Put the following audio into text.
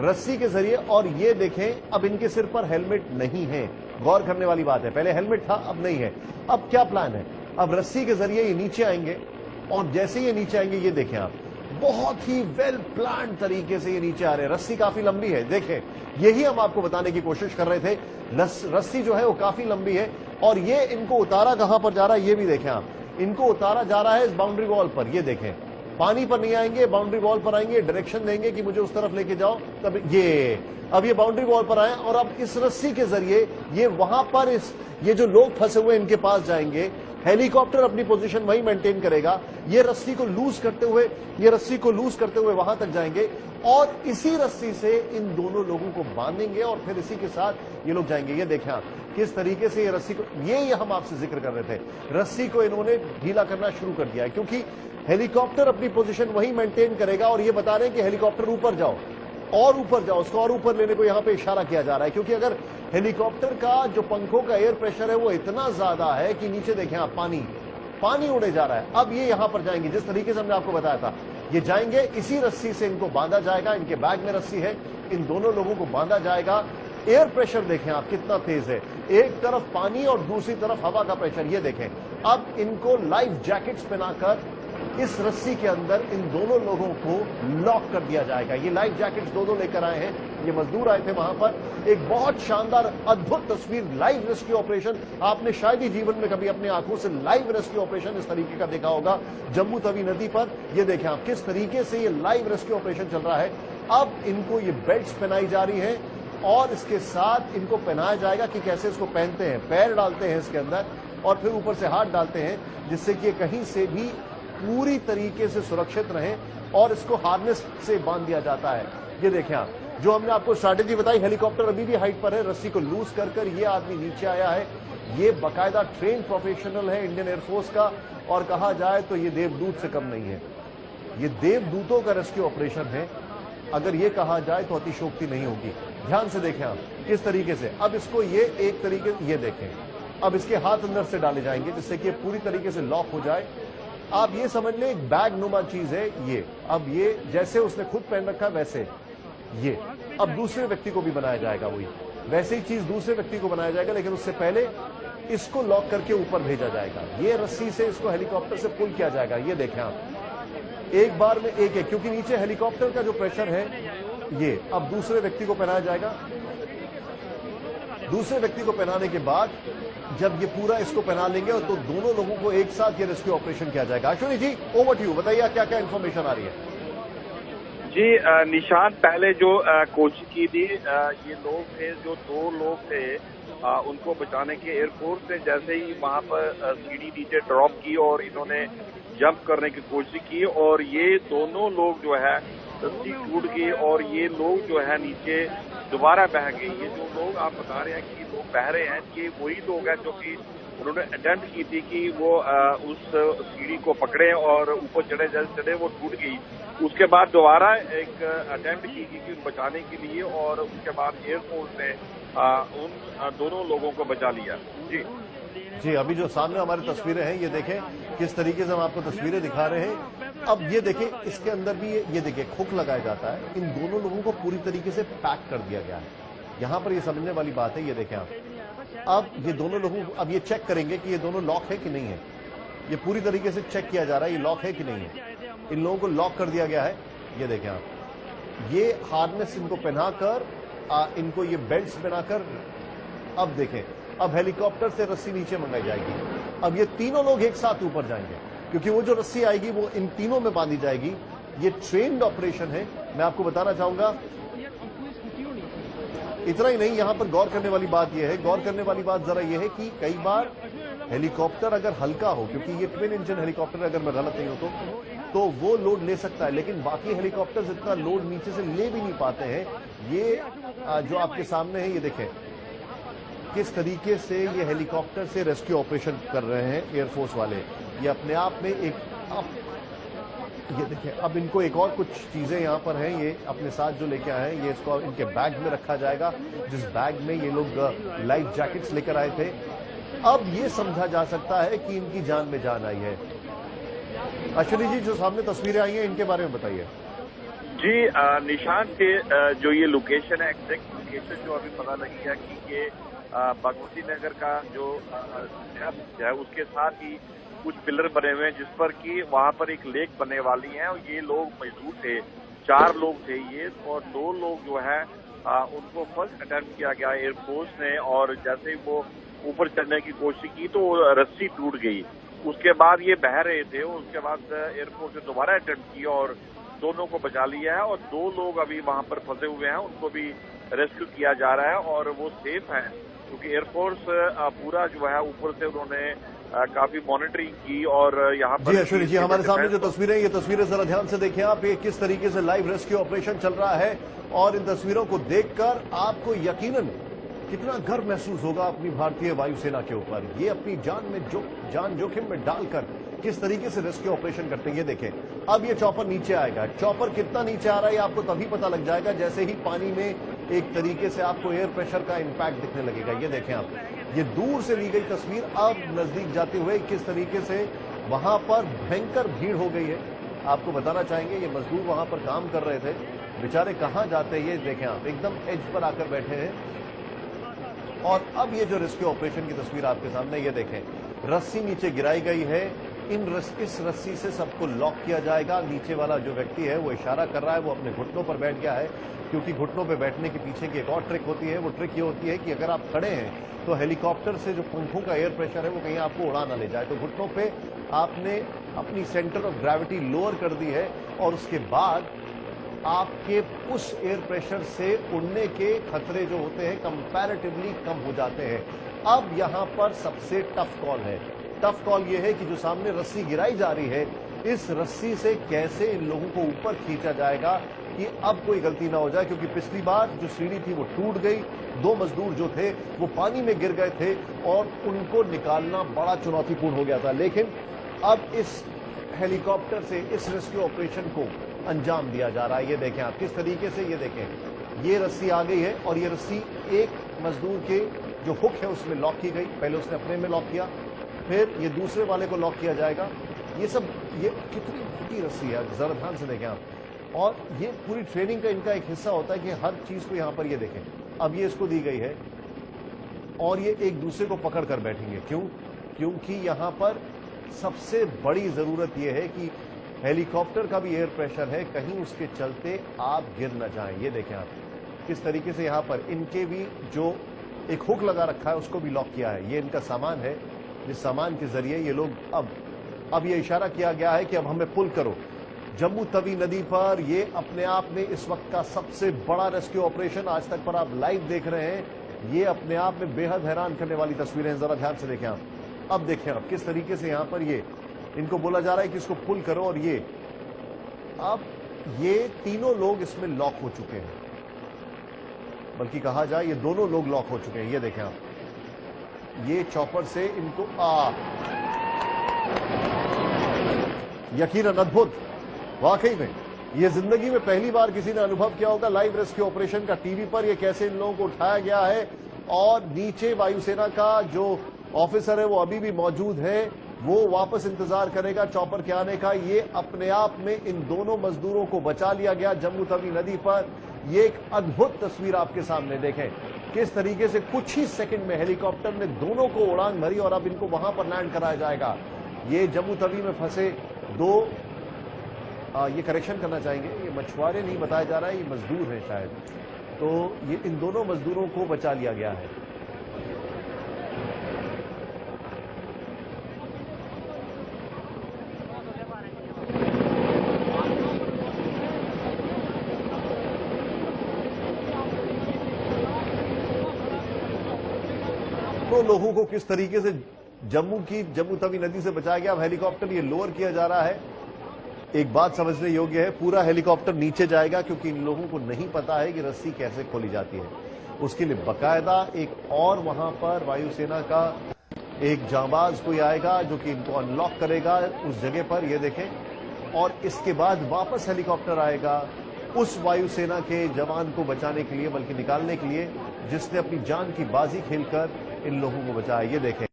रस्सी के जरिए। और ये देखें, अब इनके सिर पर हेलमेट नहीं है, गौर करने वाली बात है। पहले हेलमेट था, अब नहीं है। अब क्या प्लान है? अब रस्सी के जरिए ये नीचे आएंगे, और जैसे ये नीचे आएंगे, ये देखें आप, बहुत ही वेल प्लान तरीके से ये नीचे आ रहे हैं। रस्सी काफी लंबी है, देखें, यही हम आपको बताने की कोशिश कर रहे थे। रस्सी जो है वो काफी लंबी है, और ये इनको उतारा कहां पर जा रहा है ये भी देखें आप। इनको उतारा जा रहा है इस बाउंड्री वॉल पर, ये देखें। पानी पर नहीं आएंगे, बाउंड्री वॉल पर आएंगे, डायरेक्शन देंगे कि मुझे उस तरफ लेके जाओ, तब अब ये बाउंड्री वॉल पर आए, और अब इस रस्सी के जरिए ये वहां पर ये जो लोग फंसे हुए इनके पास जाएंगे। हेलीकॉप्टर अपनी पोजीशन वहीं मेंटेन करेगा, ये रस्सी को लूज करते हुए वहां तक जाएंगे, और इसी रस्सी से इन दोनों लोगों को बांधेंगे, और फिर इसी के साथ ये लोग जाएंगे। ये देखें आप किस तरीके से ये रस्सी को, ये हम आपसे जिक्र कर रहे थे, रस्सी को इन्होंने ढीला करना शुरू कर दिया है, क्योंकि हेलीकॉप्टर अपनी पोजीशन वहीं मेंटेन करेगा। और ये बता रहे हैं कि हेलीकॉप्टर ऊपर जाओ, और ऊपर जाओ, उसको और ऊपर लेने को यहां पे इशारा किया जा रहा है, क्योंकि अगर हेलीकॉप्टर का जो पंखों का एयर प्रेशर है वो इतना ज्यादा है कि नीचे देखें आप, पानी उड़े जा रहा है। अब ये यहां पर जाएंगे, जिस तरीके से हमने आपको बताया था, ये जाएंगे, इसी रस्सी से इनको बांधा जाएगा, इनके बैग में रस्सी है, इन दोनों लोगों को बांधा जाएगा। एयर प्रेशर देखें आप कितना तेज है, एक तरफ पानी और दूसरी तरफ हवा का प्रेशर, ये देखें। अब इनको लाइफ जैकेट्स पहनाकर इस रस्सी के अंदर इन दोनों लोगों को लॉक कर दिया जाएगा। ये लाइफ जैकेट्स दो लेकर आए हैं, ये मजदूर आए थे वहां पर। एक बहुत शानदार अद्भुत तस्वीर, लाइव रेस्क्यू ऑपरेशन। आपने शायद ही जीवन में कभी अपनी आंखों से लाइव रेस्क्यू ऑपरेशन इस तरीके का देखा होगा जम्मू तवी नदी पर। ये देखें आप किस तरीके से ये लाइव रेस्क्यू ऑपरेशन चल रहा है। अब इनको ये बेल्ट्स पहनाई जा रही है, और इसके साथ इनको पहनाया जाएगा कि कैसे इसको पहनते हैं, पैर डालते हैं इसके अंदर, और फिर ऊपर से हाथ डालते हैं, जिससे कि कहीं से भी पूरी तरीके से सुरक्षित रहें, और इसको हार्नेस से बांध दिया जाता है। ये देखें आप, जो हमने आपको स्ट्रैटेजी बताई, हेलीकॉप्टर अभी भी हाइट पर है, रस्सी को लूज कर ये आदमी नीचे आया है। ये बाकायदा ट्रेन प्रोफेशनल है इंडियन एयरफोर्स का, और कहा जाए तो ये देवदूत से कम नहीं है। ये देवदूतों का रेस्क्यू ऑपरेशन है, अगर ये कहा जाए तो अतिशोक्ति नहीं होगी। ध्यान से देखें आप किस तरीके से, अब इसको ये एक तरीके, ये देखें, अब इसके हाथ अंदर से डाले जाएंगे, जिससे कि पूरी तरीके से लॉक हो जाए। आप ये समझ लें एक बैग नुमा चीज है ये। अब ये जैसे उसने खुद पहन रखा वैसे ये अब दूसरे व्यक्ति को भी बनाया जाएगा, वही वैसे ही चीज दूसरे व्यक्ति को बनाया जाएगा, लेकिन उससे पहले इसको लॉक करके ऊपर भेजा जाएगा। ये रस्सी से इसको हेलीकॉप्टर से पुल किया जाएगा। ये देखें आप, एक बार में एक, क्योंकि नीचे हेलीकॉप्टर का जो प्रेशर है, ये अब दूसरे व्यक्ति को पहनाया जाएगा। दूसरे व्यक्ति को पहनाने के बाद जब ये पूरा इसको पहना लेंगे, तो दोनों लोगों को एक साथ ये रेस्क्यू ऑपरेशन किया जाएगा। Ashwini ji, over to you, बताइए क्या क्या इन्फॉर्मेशन आ रही है। जी निशांत, पहले जो कोशिश की थी, ये लोग थे, जो दो लोग थे, उनको बचाने के एयरफोर्स ने जैसे ही वहां पर सीढ़ी नीचे ड्रॉप की और इन्होंने जंप करने की कोशिश की, और ये दोनों लोग जो है रस्सी टूट गई, और ये लोग जो है नीचे दोबारा बह गए। ये जो लोग आप बता रहे हैं कि लोग बह रहे हैं, ये वही लोग हैं जो कि उन्होंने अटेम्प्ट की थी कि वो उस सीढ़ी को पकड़े और ऊपर चढ़े, जैसे चढ़े वो टूट गई। उसके बाद दोबारा एक अटेम्प्ट की गई कि बचाने के लिए, और उसके बाद एयरफोर्स ने उन दोनों लोगों को बचा लिया। जी, अभी जो सामने हमारी तस्वीरें हैं, ये देखें किस तरीके से हम आपको तस्वीरें दिखा रहे हैं। अब ये देखें, इसके अंदर भी ये देखिए हुक लगाया जाता है। इन दोनों लोगों को पूरी तरीके से पैक कर दिया गया है। यहां पर ये समझने वाली बात है, ये देखें आप, अब ये दोनों लोगों को अब ये चेक करेंगे कि ये दोनों लॉक है कि नहीं है। ये पूरी तरीके से चेक किया जा रहा है ये लॉक है कि नहीं है। इन लोगों को लॉक कर दिया गया है। ये देखें आप, ये हार्नेस इनको पहनाकर, इनको ये बेल्ट्स पहनाकर, अब देखें, अब हेलीकॉप्टर से रस्सी नीचे मंगाई जाएगी। अब ये तीनों लोग एक साथ ऊपर जाएंगे, क्योंकि वो जो रस्सी आएगी वो इन तीनों में बांधी जाएगी। ये ट्रेन्ड ऑपरेशन है। मैं आपको बताना चाहूंगा, इतना ही नहीं, यहां पर गौर करने वाली बात यह है, गौर करने वाली बात जरा यह है कि कई बार हेलीकॉप्टर अगर हल्का हो, क्योंकि ये ट्विन इंजन हेलीकॉप्टर, अगर मैं गलत नहीं हूं तो वो लोड ले सकता है, लेकिन बाकी हेलीकॉप्टर्स इतना लोड नीचे से ले भी नहीं पाते हैं। ये जो आपके सामने है, ये देखें किस तरीके से ये हेलीकॉप्टर से रेस्क्यू ऑपरेशन कर रहे हैं एयरफोर्स वाले। ये अपने आप में एक, ये देखें, अब इनको एक और कुछ चीजें यहां पर हैं, ये अपने साथ जो लेके आए हैं, ये इसको इनके बैग में रखा जाएगा, जिस बैग में ये लोग लाइफ जैकेट्स लेकर आए थे। अब ये समझा जा सकता है कि इनकी जान में जान आई है। अश्विनी जी, जो सामने तस्वीरें आई हैं, इनके बारे में बताइए। जी निशांत के जो ये लोकेशन है, एग्जैक्ट लोकेशन जो अभी पता लगी है कि ये भगवती नगर का जो है उसके साथ ही कुछ पिलर बने हुए हैं जिस पर कि वहां पर एक लेक बनने वाली है और ये लोग मजदूर थे, 4 लोग थे ये, और 2 लोग जो है उनको फर्स्ट अटेम्प्ट किया गया एयरफोर्स ने, और जैसे ही वो ऊपर चढ़ने की कोशिश की तो रस्सी टूट गई। उसके बाद ये बह रहे थे, उसके बाद एयरफोर्स ने दोबारा अटेम्प्ट किया और दोनों को बचा लिया है, और 2 लोग अभी वहां पर फंसे हुए हैं, उनको भी रेस्क्यू किया जा रहा है और वो सेफ हैं, क्योंकि एयरफोर्स पूरा जो है ऊपर से उन्होंने काफी मॉनिटरिंग की। और यहाँ पर जी अश्विनी जी, हमारे सामने जो तस्वीरें, ये तस्वीरें जरा ध्यान से देखें आप, ये किस तरीके से लाइव रेस्क्यू ऑपरेशन चल रहा है, और इन तस्वीरों को देखकर आपको यकीनन कितना गर्व महसूस होगा अपनी भारतीय वायुसेना के ऊपर। ये अपनी जान जोखिम में डालकर किस तरीके से रेस्क्यू ऑपरेशन करते हैं। ये देखें, अब ये चॉपर नीचे आएगा। चॉपर कितना नीचे आ रहा है ये आपको तभी पता लग जाएगा जैसे ही पानी में एक तरीके से आपको एयर प्रेशर का इंपैक्ट दिखने लगेगा। ये देखें आप, ये दूर से ली गई तस्वीर, अब नजदीक जाते हुए किस तरीके से वहां पर भयंकर भीड़ हो गई है। आपको बताना चाहेंगे, ये मजदूर वहां पर काम कर रहे थे, बेचारे कहां जाते हैं। ये देखें आप, एकदम एज पर आकर बैठे हैं। और अब ये जो रेस्क्यू ऑपरेशन की तस्वीर आपके सामने, ये देखें, रस्सी नीचे गिराई गई है। इस रस्सी से सबको लॉक किया जाएगा। नीचे वाला जो व्यक्ति है वो इशारा कर रहा है, वो अपने घुटनों पर बैठ गया है, क्योंकि घुटनों पर बैठने के पीछे की एक और ट्रिक होती है। वो ट्रिक ये होती है कि अगर आप खड़े हैं तो हेलीकॉप्टर से जो पंखों का एयर प्रेशर है वो कहीं आपको उड़ा ना ले जाए। तो घुटनों पे आपने अपनी सेंटर ऑफ ग्रेविटी लोअर कर दी है, और उसके बाद आपके उस एयर प्रेशर से उड़ने के खतरे जो होते हैं कंपैरेटिवली कम हो जाते हैं। अब यहां पर सबसे टफ कॉल है। टफ कॉल यह है कि जो सामने रस्सी गिराई जा रही है, इस रस्सी से कैसे इन लोगों को ऊपर खींचा जाएगा कि अब कोई गलती ना हो जाए, क्योंकि पिछली बार जो सीढ़ी थी वो टूट गई। 2 मजदूर जो थे वो पानी में गिर गए थे और उनको निकालना बड़ा चुनौतीपूर्ण हो गया था। लेकिन अब इस हेलीकॉप्टर से इस रेस्क्यू ऑपरेशन को अंजाम दिया जा रहा है। ये देखें आप किस तरीके से, ये देखें, ये रस्सी आ गई है और ये रस्सी एक मजदूर के जो हुक है उसमें लॉक की गई। पहले उसने अपने में लॉक किया, फिर ये दूसरे वाले को लॉक किया जाएगा। ये सब, ये कितनी मोटी रस्सी है, जरा ध्यान से देखें आप। और ये पूरी ट्रेनिंग का इनका एक हिस्सा होता है कि हर चीज को यहां पर, ये देखें, अब ये इसको दी गई है और ये एक दूसरे को पकड़ कर बैठेंगे। क्यों? क्योंकि यहां पर सबसे बड़ी जरूरत यह है कि हेलीकॉप्टर का भी एयर प्रेशर है, कहीं उसके चलते आप गिर न जाएं। ये देखें आप किस तरीके से यहां पर इनके भी जो एक हुक लगा रखा है उसको भी लॉक किया है। ये इनका सामान है, जिस सामान के जरिए ये लोग अब ये इशारा किया गया है कि अब हमें पुल करो। जम्मू तवी नदी पर ये अपने आप में इस वक्त का सबसे बड़ा रेस्क्यू ऑपरेशन आज तक पर आप लाइव देख रहे हैं। ये अपने आप में बेहद हैरान करने वाली तस्वीरें हैं, जरा ध्यान से देखें आप। अब देखें आप किस तरीके से यहां पर ये इनको बोला जा रहा है कि इसको पुल करो, और ये अब ये तीनों लोग इसमें लॉक हो चुके हैं, बल्कि कहा जाए ये दोनों लोग लॉक हो चुके हैं। ये देखें आप, ये चॉपर से इनको यकीनन अद्भुत, वाकई में ये जिंदगी में पहली बार किसी ने अनुभव किया होगा लाइव रेस्क्यू ऑपरेशन का टीवी पर, ये कैसे इन लोगों को उठाया गया है। और नीचे वायुसेना का जो ऑफिसर है वो अभी भी मौजूद है, वो वापस इंतजार करेगा चॉपर के आने का। ये अपने आप में इन दोनों मजदूरों को बचा लिया गया जम्मू तवी नदी पर। ये एक अद्भुत तस्वीर आपके सामने देखें, किस तरीके से कुछ ही सेकंड में हेलीकॉप्टर ने दोनों को उड़ान भरी और अब इनको वहां पर लैंड कराया जाएगा। ये जम्मू तवी में फंसे 2, ये करेक्शन करना चाहेंगे, ये मछुआरे नहीं बताया जा रहा है, ये मजदूर हैं शायद। तो ये इन दोनों मजदूरों को बचा लिया गया है। तो लोगों को किस तरीके से जम्मू तवी नदी से बचाया गया। अब हेलीकॉप्टर ये लोअर किया जा रहा है। एक बात समझने योग्य है, पूरा हेलीकॉप्टर नीचे जाएगा क्योंकि इन लोगों को नहीं पता है कि रस्सी कैसे खोली जाती है। उसके लिए बकायदा एक और वहां पर वायुसेना का एक जांबाज कोई आएगा जो कि इनको अनलॉक करेगा उस जगह पर, ये देखें। और इसके बाद वापस हेलीकॉप्टर आएगा उस वायुसेना के जवान को बचाने के लिए, बल्कि निकालने के लिए, जिसने अपनी जान की बाजी खेलकर इन लोगों को बचाया। ये देखें।